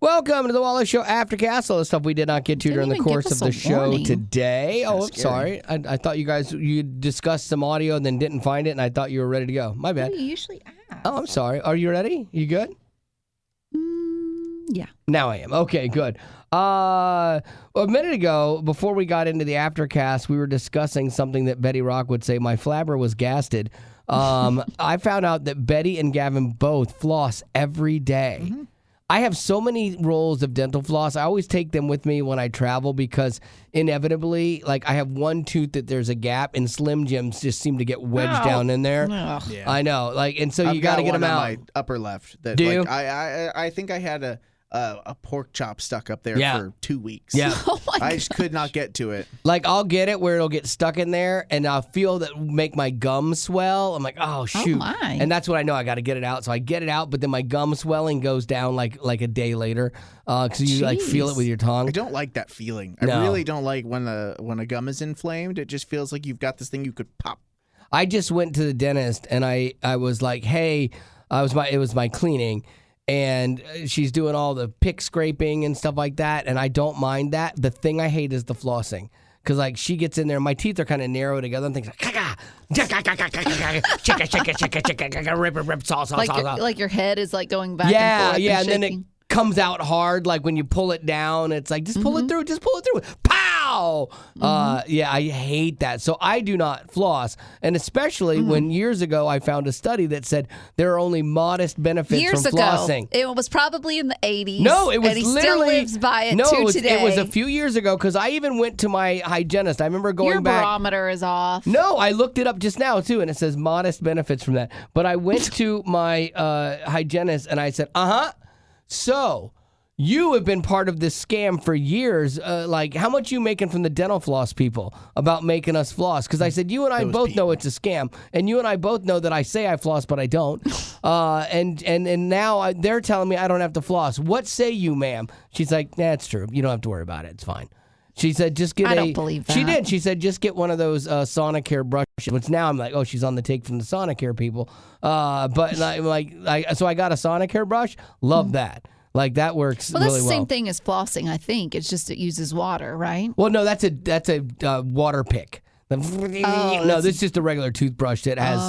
Welcome to the Wally Show Aftercast. All the stuff we did not get to during the course of the show today. Oh, I'm sorry. I thought you discussed some audio and then didn't find it, and I thought you were ready to go. My bad. You usually ask. Oh, I'm sorry. Are you ready? You good? Yeah. Now I am. Okay, good. A minute ago, before we got into the Aftercast, we were discussing something that Betty Rock would say, my flabber was gasted. I found out that Betty and Gavin both floss every day. Mm-hmm. I have so many rolls of dental floss. I always take them with me when I travel because inevitably, like I have one tooth that there's a gap, and Slim Jims just seem to get wedged down in there. Yeah. I know, and so you got to get them out. My upper left. That, Do you? I think I had a pork chop stuck up there for 2 weeks. Yeah. I just could not get to it. Like, I'll get it where it'll get stuck in there, and I'll feel that make my gum swell. I'm like, oh, shoot. Oh, my. And that's when I know I got to get it out. So I get it out, but then my gum swelling goes down like a day later because you feel it with your tongue. I don't like that feeling. No. I really don't like when a gum is inflamed. It just feels like you've got this thing you could pop. I just went to the dentist, and I was like, hey, it was my cleaning. And she's doing all the pick scraping and stuff like that, and I don't mind that. The thing I hate is the flossing. Because, like, she gets in there, my teeth are kind of narrow together, and things like, rip, saw. Like your head is, like, going back and forth. Yeah, and then it comes out hard, like, when you pull it down, it's like, just pull it through. Pow! I hate that. So I do not floss. And especially when years ago I found a study that said there are only modest benefits from flossing. It was probably in the 80s. No, it was and he literally. still lives by it today. It was a few years ago because I even went to my hygienist. I remember going back. Your barometer is off. No, I looked it up just now too, and it says modest benefits from that. But I went to my hygienist and I said, so you have been part of this scam for years. Like, how much you making from the dental floss people about making us floss? Because I said, you and I both know it's a scam. And you and I both know that I say I floss, but I don't. And now they're telling me I don't have to floss. What say you, ma'am? She's like, nah, it's true. You don't have to worry about it. It's fine. She said, just get I don't believe that. She did. She said, just get one of those Sonicare brushes. Which now I'm like, oh, she's on the take from the Sonicare people. But I'm like, so I got a Sonicare brush. Love that. Like, that works really well. Well, that's the same thing as flossing, I think. It's just it uses water, right? Well, no, that's a water pick. No, this is just a regular toothbrush that has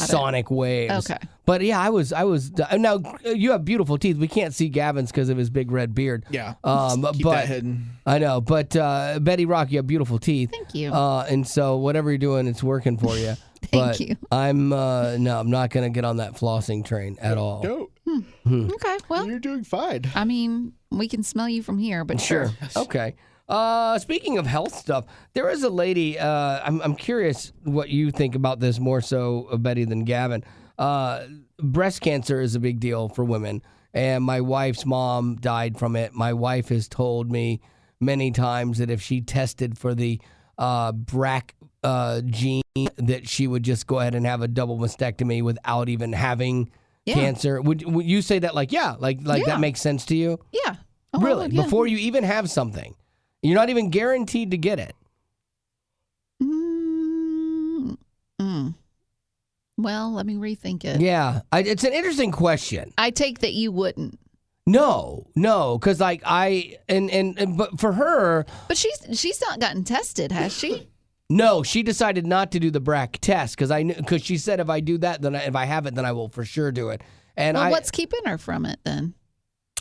sonic waves. Okay. But yeah, I was. Now you have beautiful teeth. We can't see Gavin's because of his big red beard. Yeah. Keep that hidden. I know, but Betty Rock, you have beautiful teeth. Thank you. And so whatever you're doing, it's working for you. Thank you. I'm not gonna get on that flossing train at all. No. Okay, well, You're doing fine. I mean, we can smell you from here, but sure. Okay. Speaking of health stuff, there is a lady. I'm curious what you think about this more so, Betty, than Gavin. Breast cancer is a big deal for women, and my wife's mom died from it. My wife has told me many times that if she tested for the BRCA gene, that she would just go ahead and have a double mastectomy without even having cancer. Would you say that? That makes sense to you? Yeah. Oh, Really? yeah. Before you even have something. You're not even guaranteed to get it. Well, let me rethink it. Yeah. It's an interesting question. I take that you wouldn't. No, because but for her. But she's not gotten tested, has she? No, she decided not to do the BRCA test because she said if I do that, then if I have it, then I will for sure do it. And what's keeping her from it then?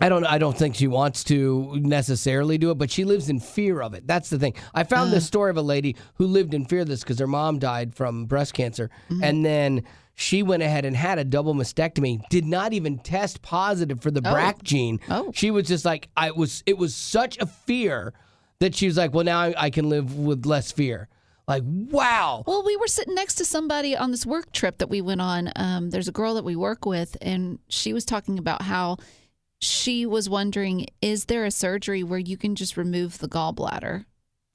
I don't think she wants to necessarily do it, but she lives in fear of it. That's the thing. I found this story of a lady who lived in fear of this because her mom died from breast cancer, and then she went ahead and had a double mastectomy, did not even test positive for the BRCA gene. Oh. She was just like, it was such a fear that she was like, well, now I can live with less fear. Like, wow. Well, we were sitting next to somebody on this work trip that we went on. There's a girl that we work with, and she was talking about how she was wondering, is there a surgery where you can just remove the gallbladder?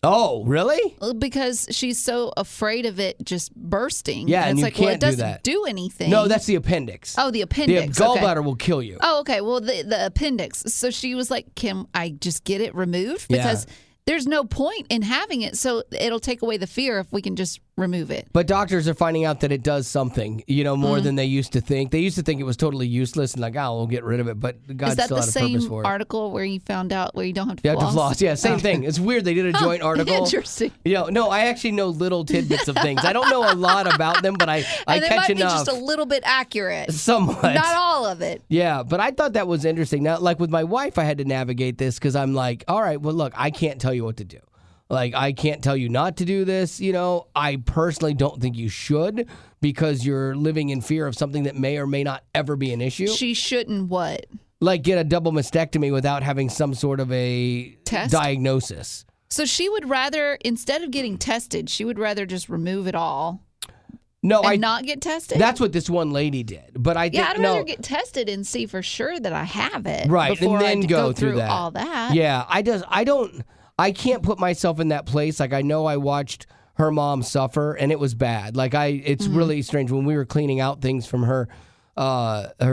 Oh, really? Because she's so afraid of it just bursting. Yeah, and it's you like, can't well, it doesn't do that. do anything. No, that's the appendix. Oh, the appendix. The gallbladder will kill you. Oh, okay. Well, the appendix. So she was like, can I just get it removed? Because there's no point in having it. So it'll take away the fear if we can just remove it. But doctors are finding out that it does something, more than they used to think. They used to think it was totally useless and like, we'll get rid of it. But God Is that still the had a purpose same for it. article where you found out where you don't have to You have floss? to floss. Yeah, same thing. It's weird. They did a joint article. Interesting. No, I actually know little tidbits of things. I don't know a lot about them, but I And it catch might be enough. just a little bit accurate. Somewhat. Not all of it. Yeah, but I thought that was interesting. Now, like with my wife, I had to navigate this because I'm like, all right, well, look, I can't tell you what to do. Like, I can't tell you not to do this. I personally don't think you should because you're living in fear of something that may or may not ever be an issue. She shouldn't what? Like get a double mastectomy without having some sort of a Test? diagnosis. So she would rather, instead of getting tested, she would rather just remove it all No, and not get tested? That's what this one lady did. But I think I'd rather get tested and see for sure that I have it. Right, before and then I go through that. all that. Yeah, I can't put myself in that place. Like, I know I watched her mom suffer, and it was bad. Like, it's really strange. When we were cleaning out things from her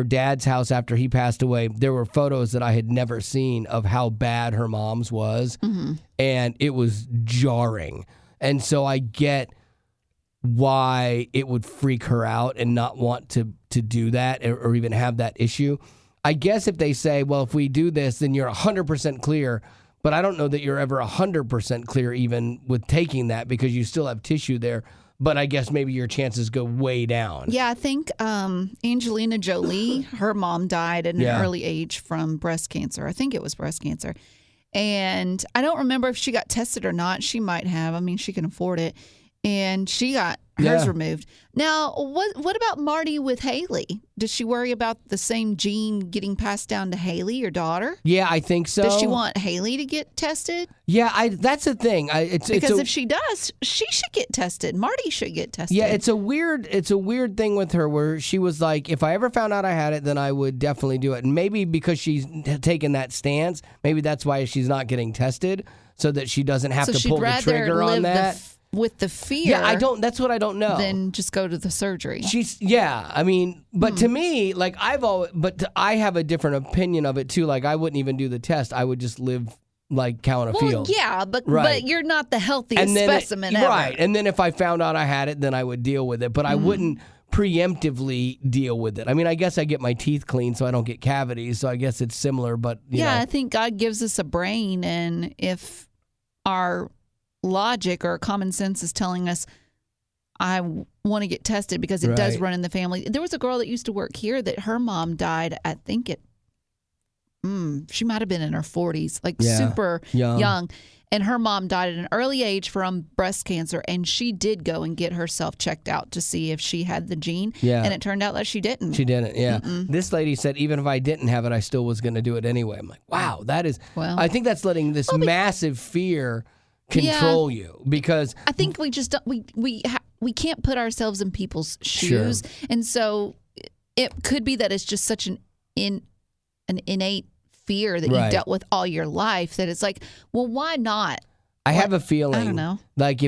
dad's house after he passed away, there were photos that I had never seen of how bad her mom's was, and it was jarring. And so I get why it would freak her out and not want to do that or even have that issue. I guess if they say, well, if we do this, then you're 100% clear. But I don't know that you're ever 100% clear even with taking that because you still have tissue there. But I guess maybe your chances go way down. Yeah, I think Angelina Jolie, her mom died at an early age from breast cancer. I think it was breast cancer. And I don't remember if she got tested or not. She might have. I mean, she can afford it. And she got hers removed. Now, what about Marty with Haley? Does she worry about the same gene getting passed down to Haley, your daughter? Yeah, I think so. Does she want Haley to get tested? Yeah, that's the thing. Because if she does, she should get tested. Marty should get tested. Yeah, it's a weird thing with her where she was like, if I ever found out I had it, then I would definitely do it. And maybe because she's taken that stance, maybe that's why she's not getting tested, so that she doesn't have to pull the trigger on that. With the fear. Yeah, that's what I don't know. Then just go to the surgery. But to me, like I have a different opinion of it too. Like I wouldn't even do the test. I would just live like cow in a field. Yeah, but you're not the healthiest specimen ever. Right. And then if I found out I had it, then I would deal with it. But I wouldn't preemptively deal with it. I mean, I guess I get my teeth cleaned so I don't get cavities. So I guess it's similar, but you know. I think God gives us a brain, and if our logic or common sense is telling us I want to get tested because it does run in the family. There was a girl that used to work here that her mom died, I think she might have been in her 40s, like super young. And her mom died at an early age from breast cancer, and she did go and get herself checked out to see if she had the gene. Yeah. And it turned out that she didn't. She didn't, yeah. This lady said even if I didn't have it, I still was going to do it anyway. I'm like, wow, that is... I think that's letting this massive fear control you, because I think we just don't, we can't put ourselves in people's shoes, and so it could be that it's just such an innate fear that you've dealt with all your life that it's like, well, why not? I have a feeling. I don't know. Like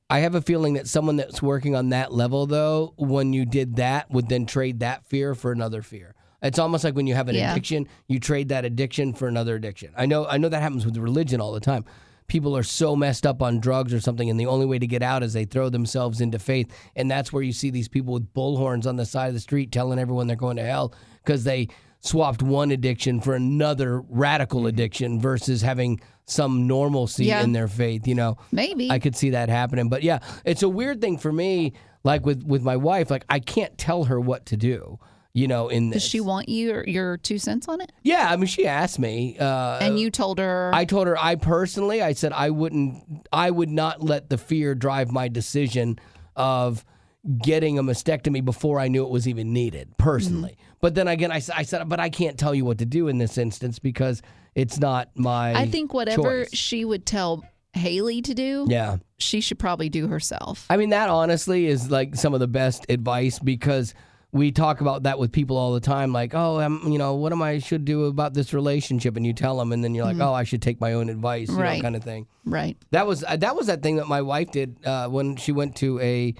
I have a feeling that someone that's working on that level, though, when you did that, would then trade that fear for another fear. It's almost like when you have an addiction, you trade that addiction for another addiction. I know that happens with religion all the time. People are so messed up on drugs or something, and the only way to get out is they throw themselves into faith. And that's where you see these people with bullhorns on the side of the street telling everyone they're going to hell because they swapped one addiction for another radical addiction versus having some normalcy in their faith. You know, maybe I could see that happening. But yeah, it's a weird thing for me. Like with my wife, like I can't tell her what to do. You know, in this. Does she want your 2 cents on it? Yeah, I mean, she asked me. And you told her? I told her, I said I would not let the fear drive my decision of getting a mastectomy before I knew it was even needed, personally. But then again, I said, but I can't tell you what to do in this instance because it's not my I think whatever choice. She would tell Haley to do, she should probably do herself. I mean, that honestly is like some of the best advice because we talk about that with people all the time, like, oh, what am I should do about this relationship? And you tell them, and then you're like, oh, I should take my own advice, you know, kind of thing. Right. That was that thing that my wife did when she went to a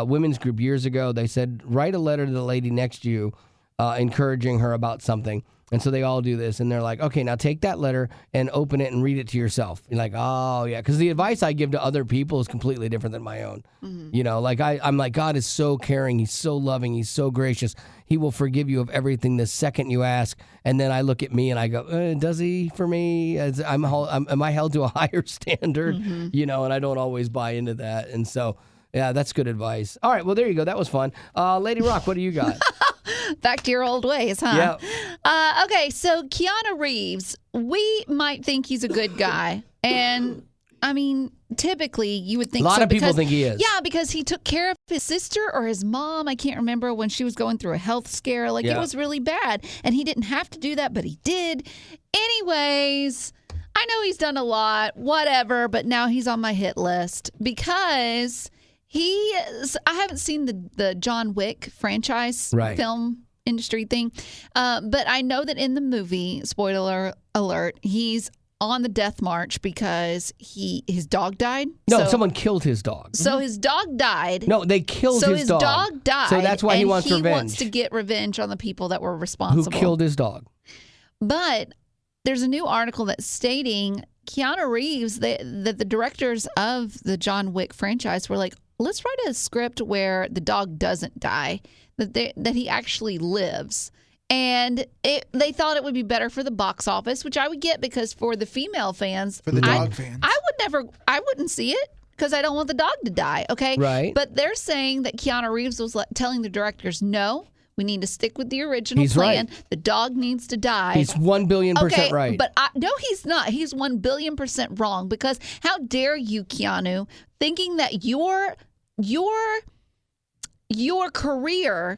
women's group years ago. They said, write a letter to the lady next to you, encouraging her about something. And so they all do this, and they're like, okay, now take that letter and open it and read it to yourself. You're like, oh, yeah. Because the advice I give to other people is completely different than my own. You know, like I'm like, God is so caring. He's so loving. He's so gracious. He will forgive you of everything the second you ask. And then I look at me and I go, does he for me? Am I held to a higher standard? You know, and I don't always buy into that. And so, yeah, that's good advice. All right, well, there you go. That was fun. Lady Rock, what do you got? Back to your old ways, huh? Yeah. Okay, so Keanu Reeves, we might think he's a good guy. And, I mean, typically you would think A lot so of people because- think he is. Yeah, because he took care of his sister or his mom. I can't remember when she was going through a health scare. Like, it was really bad. And he didn't have to do that, but he did. Anyways, I know he's done a lot, whatever, but now he's on my hit list because... I haven't seen the John Wick franchise film industry thing, but I know that in the movie, spoiler alert, he's on the death march because his dog died. No, someone killed his dog. So his dog died. No, they killed his dog. So his dog died. So that's why he wants revenge. He wants to get revenge on the people that were responsible. Who killed his dog. But there's a new article that's stating Keanu Reeves, that the directors of the John Wick franchise were like, let's write a script where the dog doesn't die, that he actually lives. And they thought it would be better for the box office, which I would get because for the female fans, For the dog fans. I wouldn't see it because I don't want the dog to die, okay? Right. But they're saying that Keanu Reeves was telling the directors, no, we need to stick with the original He's plan. right. The dog needs to die. He's 1 billion% right. But no, he's not. He's 1 billion% wrong because how dare you, Keanu, thinking that your career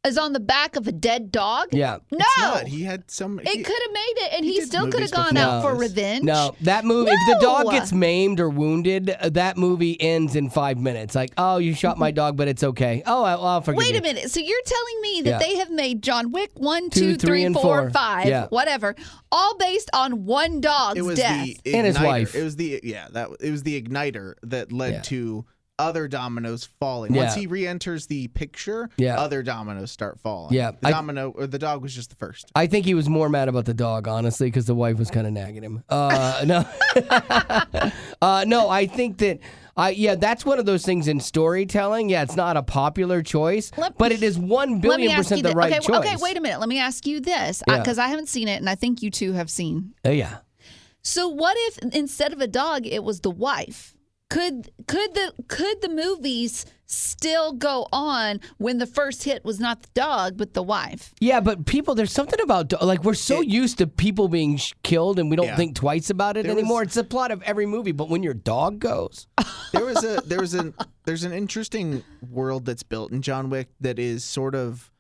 is on the back of a dead dog? Yeah. No. It's not. He had some. It could have made it, and he did still could have movies gone before out for this. revenge. No, that movie, if the dog No. gets maimed or wounded, that movie ends in 5 minutes. Like, oh, you shot my dog, but it's okay. Oh, I'll forgive you. Wait a minute. So you're telling me that Yeah. they have made John Wick 1, 2, 2, 3, and 4, 4. 5, Yeah. whatever, all based on one dog's It was death. the And his igniter. wife. It was the igniter that led to other dominoes falling. Yeah. Once he re-enters the picture, other dominoes start falling. Yeah. The dog was just the first. I think he was more mad about the dog, honestly, because the wife was kind of nagging him. No. No, I think that, that's one of those things in storytelling. Yeah, it's not a popular choice, but it is 1 billion% the right choice. Okay, wait a minute. Let me ask you this, because I haven't seen it, and I think you two have seen. Yeah. So what if instead of a dog, it was the wife? Could the movies still go on when the first hit was not the dog but the wife? Yeah, but there's something about like we're so used to people being killed and we don't think twice about it anymore. It's the plot of every movie, but when your dog goes, there's an interesting world that's built in John Wick that is sort of,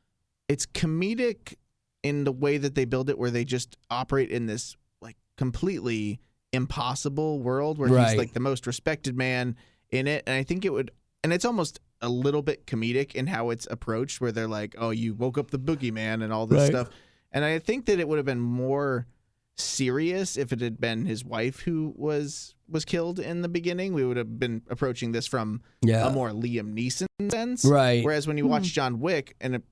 it's comedic in the way that they build it, where they just operate in this like completely impossible world where he's like the most respected man in it, and I think it's almost a little bit comedic in how it's approached, where they're like, oh, you woke up the boogeyman and all this stuff, and I think that it would have been more serious if it had been his wife who was killed in the beginning. We would have been approaching this from a more Liam Neeson sense, whereas when you watch John Wick, and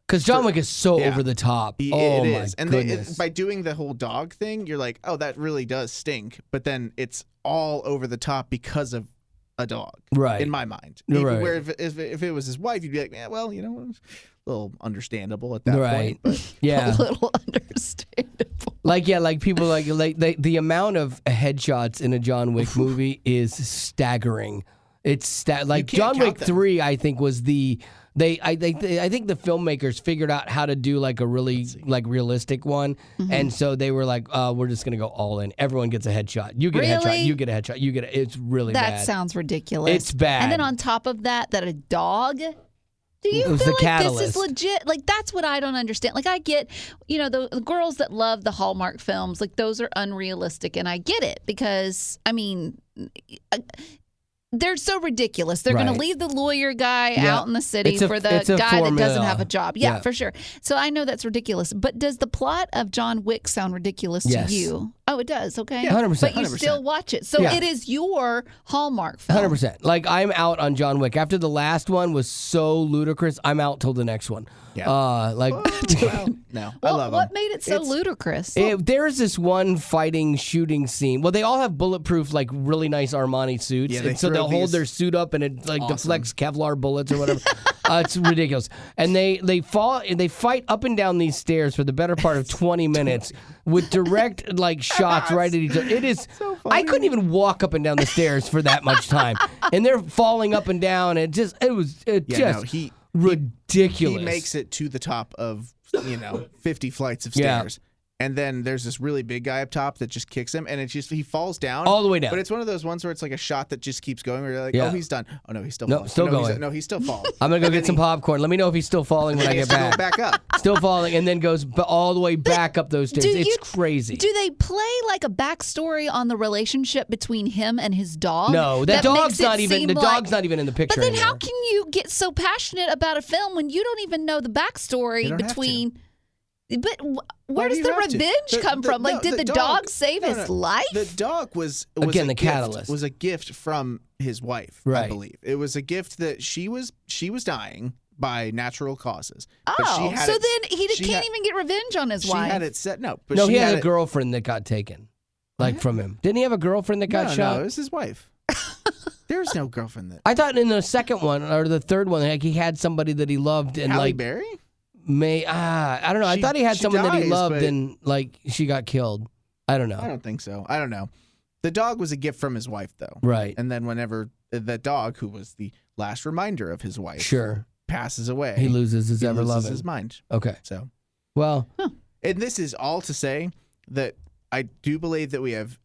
because John Wick is so over the top. It is. And by doing the whole dog thing, you're like, oh, that really does stink. But then it's all over the top because of a dog, in my mind. Where if it was his wife, you'd be like, well, a little understandable at that point. But. Yeah. A little understandable. Like people like the amount of headshots in a John Wick movie is staggering. It's like John Wick 3, I think was I think the filmmakers figured out how to do like a really like realistic one, and so they were like, we're just gonna go all in. Everyone gets a headshot. You get a headshot. You get a headshot. You get a. It's really bad. That sounds ridiculous. It's bad. And then on top of that a dog. Do you feel like catalyst. This is legit? Like, that's what I don't understand. Like, I get, the girls that love the Hallmark films, like, those are unrealistic, and I get it because, I mean, they're so ridiculous. They're going to leave the lawyer guy out in the city for the guy that doesn't have a job. Yeah, for sure. So I know that's ridiculous. But does the plot of John Wick sound ridiculous to you? Oh, it does. Okay. Yeah, 100%. But you still watch it. So it is your Hallmark film. 100%. Like, I'm out on John Wick. After the last one was so ludicrous, I'm out till the next one. Yeah. Like, Well, no, I love what them. made it so ludicrous? there's this one fighting shooting scene. Well, they all have bulletproof, like really nice Armani suits, Yeah, they and so throw they'll hold these- their suit up and it like Awesome. deflects Kevlar bullets or whatever. It's ridiculous. And they fight up and down these stairs for the better part of 20 minutes with direct like shots right at each other. It is. So funny. I couldn't even walk up and down the stairs for that much time, and they're falling up and down. It was ridiculous. He makes it to the top of 50 flights of Yeah. stairs. And then there's this really big guy up top that just kicks him, and it's just he falls down all the way down. But it's one of those ones where it's like a shot that just keeps going. Where you're like, Yeah. oh, he's done. Oh no, he's still No, falling. still no, going. No, he's still falling. I'm gonna go And get then some popcorn. Let me know if he's still falling when I he get has to go back. back up. Still falling, and then goes all the way back up those stairs. do It's you- crazy. Do they play like a backstory on the relationship between him and his dog? No, the that dog's makes it not even. seem The like- dog's not even in the picture But then anymore. how can you get so passionate about a film when you don't even know the You backstory don't have to. between? But Why where do does you the have to? revenge come from? Like, no, did the dog save his life? The dog was Again, a the gift, catalyst. was a gift from his wife, I Right. believe. It was a gift that she was dying by natural causes. But she Oh, had so it- then he she can't had- even get revenge on his She wife. had it set. No, but No, she he had a it- girlfriend that got taken, like from him. Didn't he have a girlfriend that got no, shot? No, it was his wife. There's no girlfriend that. I thought in the second one or the third one, like he had somebody that he loved and Halle like Berry? I don't know. I thought he had She someone that he dies, loved but- and like she got killed. I don't know. I don't think so. I don't know. The dog was a gift from his wife, though. Right. And then whenever the dog, who was the last reminder of his wife, Sure. passes away, He loses his he ever loses loving. his mind. Okay. So, Well, and this is all to say that I do believe that we have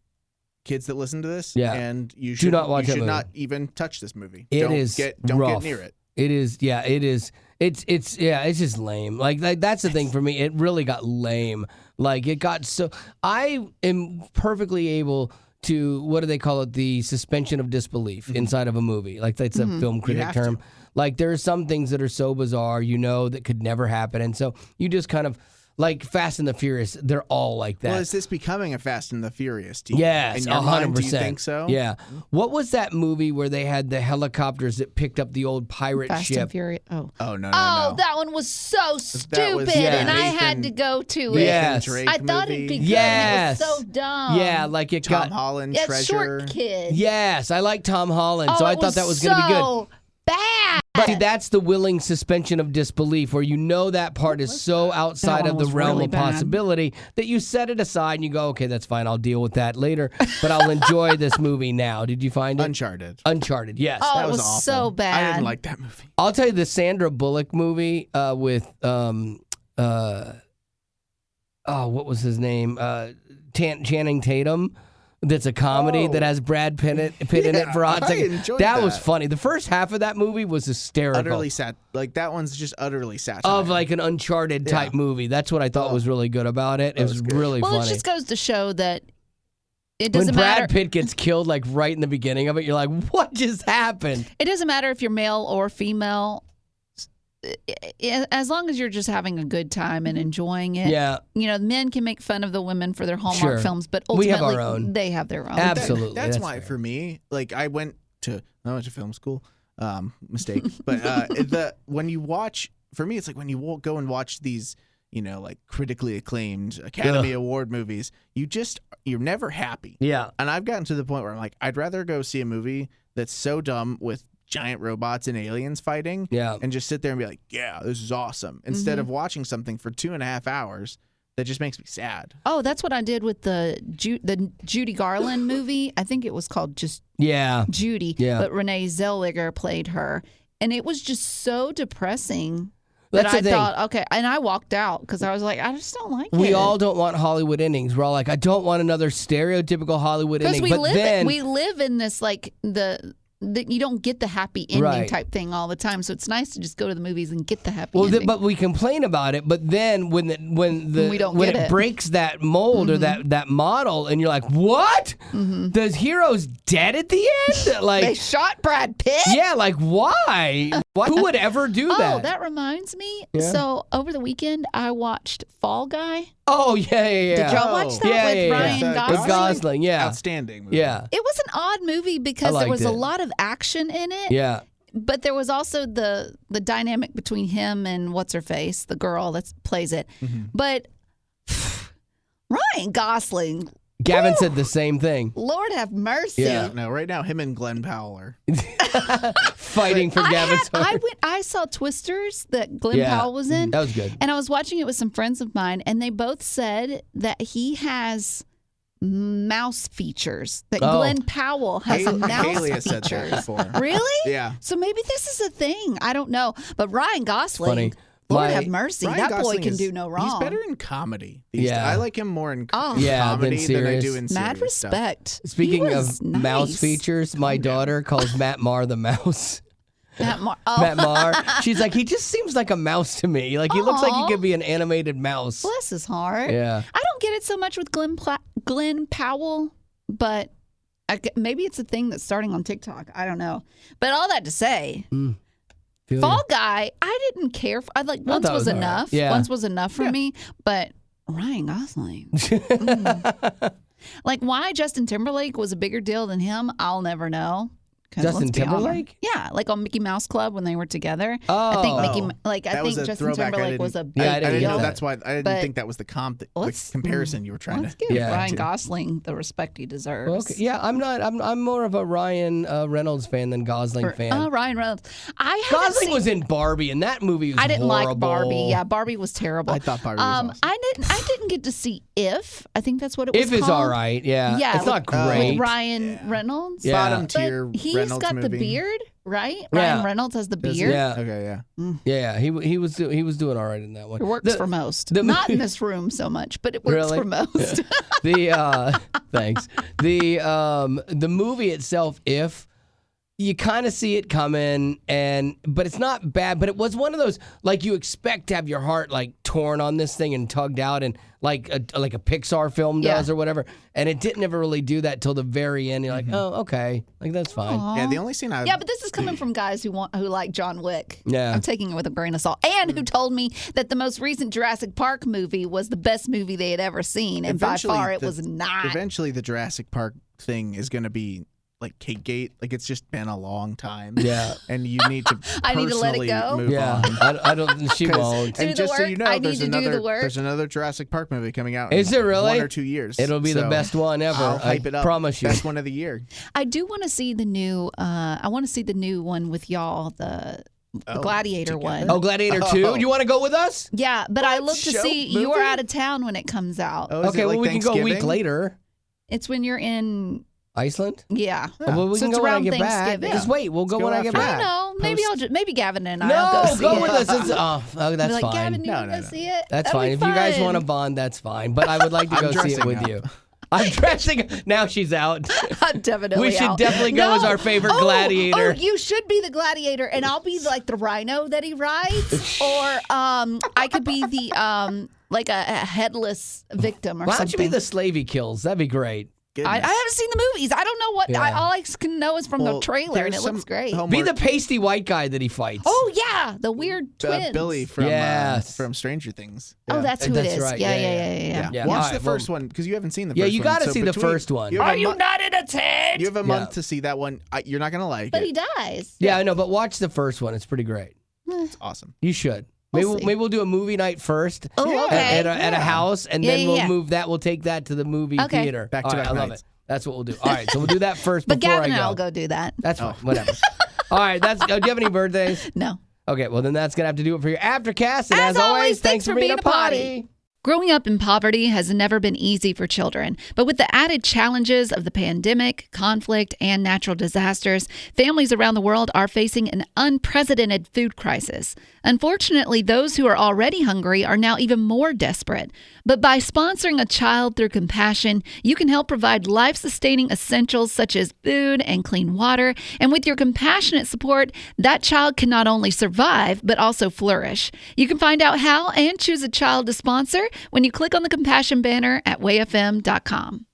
kids that listen to this. Yeah. And you should not watch you that should movie. not even touch this movie. It don't is don't rough. get near it. it is. Yeah, it is. It's just lame. Like that's the thing for me. It really got lame. Like it got so. I am perfectly able to, what do they call it? The suspension of disbelief inside of a movie. Like that's a film critic have term. to. Like there are some things that are so bizarre, that could never happen, and so you just kind of like Fast and the Furious. They're all like that. Well, is this becoming a Fast and the Furious? Do you, Yes, in your mind, 100%. do you think so? Yeah. What was that movie where they had the helicopters that picked up the old pirate Fast ship? and Furious. Oh. Oh no. Oh, that one was so stupid, yeah, and I Nathan- had to go to it. Yes. Drake I thought it'd be movie. good. Yes. And it was so dumb. Yeah, like it Tom got. Holland, It's Treasure. short kid. Yes, I like Tom Holland, Oh, so I it thought that was going to be good. so bad. But see, that's the willing suspension of disbelief, where that part is so outside one of the was realm really of bad. possibility that you set it aside and you go, okay, that's fine, I'll deal with that later, but I'll enjoy this movie now. Did you find it? Uncharted. Uncharted, yes. Oh, That it was awful. so bad. I didn't like that movie. I'll tell you the Sandra Bullock movie with what was his name? Channing Tatum. That's a comedy Oh. that has Brad Pitt in it for a hot I second. enjoyed That was that. funny. The first half of that movie was hysterical. Utterly like that one's just utterly satire. Of like an Uncharted type movie. That's what I thought was really good about it. It was really Well, funny. it just goes to show that it When doesn't Brad matter. Pitt gets killed like right in the beginning of it, you're like, what just happened? It doesn't matter if you're male or female. As long as you're just having a good time and enjoying it. Yeah, Men can make fun of the women for their Hallmark Sure. films, but We ultimately have our own. they have their own. Absolutely. That's That's why fair. for me, like I went to film school. Mistake. But when you watch, for me, it's like when you go and watch these, like critically acclaimed Academy Award movies, you're never happy. yeah. And I've gotten to the point where I'm like, I'd rather go see a movie that's so dumb with giant robots and aliens fighting, Yeah. and just sit there and be like, yeah, this is awesome, instead of watching something for 2.5 hours that just makes me sad. Oh, that's what I did with the Judy Garland movie. I think it was called just Yeah. Judy, Yeah. but Renee Zellweger played her. And it was just so depressing That's that the I thing. thought, okay. And I walked out because I was like, I just don't like it. We all don't want Hollywood endings. We're all like, I don't want another stereotypical Hollywood Because ending. we live in this like that you don't get the happy ending Right. type thing all the time. So it's nice to just go to the movies and get the happy Well, ending. but we complain about it. But then when We don't get it it. breaks that mold or that model, and you're like, what? The hero's dead at the end? Like, they shot Brad Pitt? yeah, like why? Who would ever do Oh, that? that reminds me. Yeah. So over the weekend, I watched Fall Guy. Oh yeah. Did y'all watch that Yeah, with yeah, Ryan yeah. Gosling? With Gosling, yeah, Outstanding movie. yeah, It was an odd movie because there liked was a it. lot of action in it. yeah. But there was also the dynamic between him and what's her face, the girl that plays it. But Ryan Gosling, Gavin said the same thing. Lord have mercy. Yeah. No, right now him and Glenn Powell are. Fighting for Gavin's heart. I saw Twisters that Glenn Yeah. Powell was in. That was good. And I was watching it with some friends of mine, and they both said that he has mouse features. That Oh. Glenn Powell has mouse Haley has said that features. before. Really? Yeah. So maybe this is a thing. I don't know. But Ryan Gosling, Funny. Lord My- have mercy, Ryan that boy Gosling can is- do no wrong. He's better in comedy. these Yeah. days. I like him more in Oh. Yeah, comedy than than I serious. do in Mad serious stuff. respect. Speaking He of was mouse nice. features, my daughter calls Matt Marr the mouse. Matt Matt Marr. She's like, he just seems like a mouse to me. Like he looks like he Aw. could be an animated mouse. Bless his heart. Yeah. I don't get it so much with Glenn Powell, but maybe it's a thing that's starting on TikTok. I don't know. But all that to say, Feel Fall you. Guy, I didn't care. Once thought it was was all right. enough. Yeah. Once was enough for me. But Ryan Gosling, like why Justin Timberlake was a bigger deal than him, I'll never know. 'Cause Justin let's be honest. Timberlake? Yeah, like on Mickey Mouse Club when they were together. Oh. I think I That was think a Justin throwback. I Timberlake didn't- was a Yeah, I I didn't didn't get know that. that's why I didn't But think that was the let's- comparison you were trying Let's to. give Yeah. Ryan Gosling the respect he deserves. Well, okay. Yeah, I'm not. I'm more of a Ryan Reynolds fan than Gosling fan. Ryan Reynolds. I haven't Gosling seen, was in Barbie, and that movie was I didn't horrible. like Barbie. Yeah, Barbie was terrible. I thought Barbie was awesome. I didn't get to see If. I think that's what it was If it's called. all right, yeah. Yeah, It's not with great. Ryan Reynolds. Yeah. Bottom But tier he's Reynolds got movie. the beard, right? Yeah. Ryan Reynolds has the Does he? beard. Yeah. Okay, yeah. Yeah, he was doing all right in that one. It works The- for most. the- Not in this room so much, but it works Really? for most. The thanks. The movie itself, If, you kind of see it coming, but it's not bad. But it was one of those like you expect to have your heart like torn on this thing and tugged out, and like a Pixar film does Yeah. or whatever. And it didn't ever really do that till the very end. You're like, oh, okay, like that's fine. Aw. Yeah, the only scene I Yeah, but this is coming from guys who like John Wick. Yeah. I'm taking it with a grain of salt. And who told me that the most recent Jurassic Park movie was the best movie they had ever seen, and by Eventually, far it the- was not. Eventually, the Jurassic Park thing is going to be like Kate Gate. Like it's just been a long time. Yeah. And you need to I need to let it personally go? move Yeah, on. I don't. She 'Cause- won't. Do And the just so work. you know, I there's need to do another the work. there's another Jurassic Park movie coming out. Is in it really? 1 or 2 years. It'll be the So best one ever. I'll hype it up. Promise you. Best one of the year. I do want to see the new. I want to see the new one with y'all, the Gladiator together? one. Oh, Gladiator 2? Oh. You want to go with us? Yeah, but I look to Show see movie? you're out of town when it comes out. Oh, is Okay, it like well, we can go a week Thanksgiving? later. It's when you're in. Iceland? Yeah. Well, we So can it's go when I around get back. Thanksgiving. Just wait. We'll go go when I get after I back. don't know. Maybe Post- maybe Gavin and I'll go No, see go it. with us. That's Be like, fine. Gavin, you No, want no, to no. see it? That's That'd fine. be If you guys fun. want to bond, that's fine. But I would like to I'm go see it dressing with up. you. I'm dressing. Now she's out. I'm definitely We should out. definitely go as our favorite gladiator. Oh, you should be the gladiator, and I'll be like the rhino that he rides, or I could be the like a headless victim or Why don't something. you be the slave he kills? That'd be great. I haven't seen the movies. I don't know what. Yeah. All I can know is from the Well, trailer, and there's it looks some great. homework- Be the pasty white guy that he fights. Oh yeah, the weird twins. Billy from Yes. from Stranger Things. Oh, Yeah. that's who That's it is. right. Yeah, Yeah, yeah. Yeah, Watch all the right, first one because you haven't seen the Yeah, first one. you gotta So see the between- first one. You have Are a you month- not entertained? You have a Yeah. month to see that one. You're not gonna like But it. he dies. Yeah, I know, but watch the first one. It's pretty great. It's awesome. You should. We'll see. Maybe we'll do a movie night first Oh, okay. at a house, and Yeah, then yeah, we'll yeah. move that. We'll take that to the movie Okay. theater. Back to All right, back I love nights. it. That's what we'll do. All right, so we'll do that first But before Gavin I and go. I'll go do that. That's fine. Whatever. All right. That's. Do you have any birthdays? No. Okay. Well, then that's gonna have to do it for your Aftercast. And As as always, thanks for being a potty. Growing up in poverty has never been easy for children, but with the added challenges of the pandemic, conflict, and natural disasters, families around the world are facing an unprecedented food crisis. Unfortunately, those who are already hungry are now even more desperate. But by sponsoring a child through compassion, you can help provide life-sustaining essentials such as food and clean water. And with your compassionate support, that child can not only survive, but also flourish. You can find out how and choose a child to sponsor when you click on the compassion banner at wayfm.com.